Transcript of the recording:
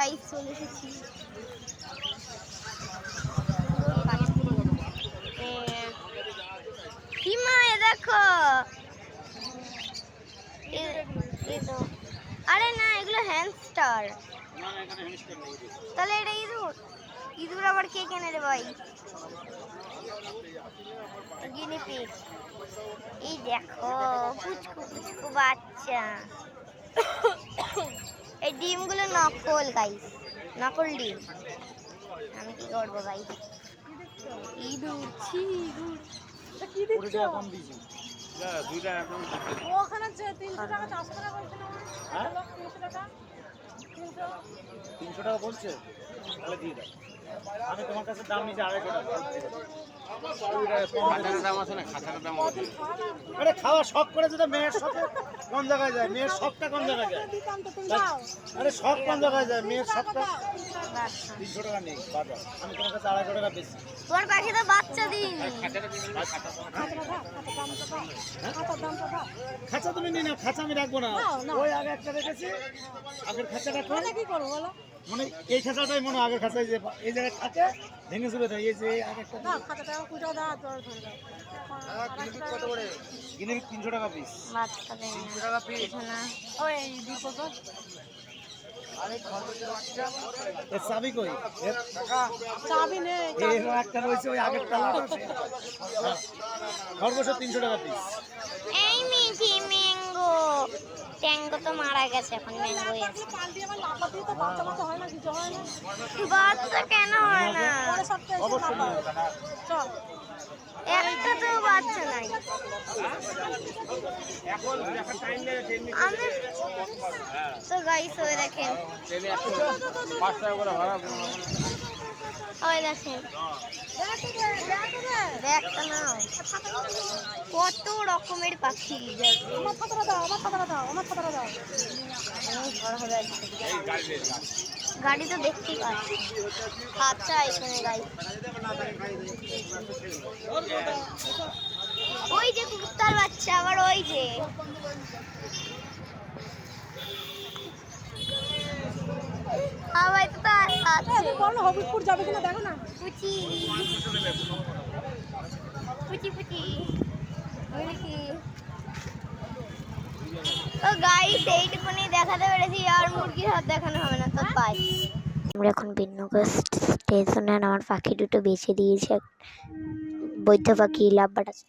Guys চলে এসেছি। দেখো আরে না এগুলো হ্যামস্টার। তাহলে এটা ইঁদুর। ইঁদুর আবার কে কেনে রে ভাই? গিনিপিগ। এই দেখো পুচকু পুচকু বাচ্চা। এই ডিমগুলো নকল গাইস, নকল ডিম। আমি কি করবো গাইস? ইঁদুর ছি ইঁদুর। কি দিচ্ছ? কম দিছি। যা 2 টাকা কম দিতে। ওখানে যে 300 টাকা 400 টাকা বলছিল না? হ্যাঁ 300 টাকা 300 টাকা বলছে, তাহলে দিয়ে দাও। আমি তোমার কাছে দাম নিছি 250 টাকা। খাঁচার দাম আছে না, খাঁচার দাম আছে। আরে খাওয়া শখ করে যেটা মেয়ের শখে কোন জায়গায় যায়? মেয়ের শখটা কোন জায়গায় যায়? আরে শখ কোন জায়গায় যায়? মেয়ের শখটা 300 টাকা নেই বাজার। আমি তোমার কাছে 250 টাকা বেশি। তোমার পাখি তো বাচ্চা দিইনি। খাঁচা তুমি নি না, খাঁচা আমি রাখবো না। ওই আগে একটা রেখেছি, আগের খাঁচাটা কি করবো বলো? মানে এই খাঁচাটাই মনে আগের খাঁচায় যে এই জায়গায় থাকে ভেঙে চলে যায়। এই যে আগেরটা না, খাঁচাটা কুটাও দাও, ধরে দাও। কত করে? কিনে 300 টাকা পিস। বাচ্চা দেয় 300 টাকা পিস না। ওই দুটো তো। আরে খরগোশের বাচ্চা এর চাবি কই? এর টাকা চাবি নেই। এর একটা রয়েছে ওই আগের তালাটা। খরগোশের 300 টাকা পিস। এই মিঠি ম্যাঙ্গো। ট্যাঙ্গো তো মারা গেছে, এখন ম্যাঙ্গোই আছে। বাচ্চা কেন হয় না? একটা তো বাচ্চা নাই। আমি তো গাইস ওই দেখেন, ওই দেখেন ব্যাগটা নাও। কত রকমের পাখি। গাড়ি তো দেখতেই পাচ্ছি। আচ্ছা এখানে গাড়ি, ওই যে কুত্তার বাচ্চা, আবার ওই যে হবিবপুর যাবে কিনা দেখো না। পুচি পুচি পুচি তো গাইস এইটুকুনি দেখাতে পেরেছি, আর মুরগির হাত দেখানো হবে না। তো বাই। আমরা এখন বিন্নগর স্টেশনে আমার পাখি দুটো বেছে দিয়েছে। বৈধ পাখি লাভবাট আছে।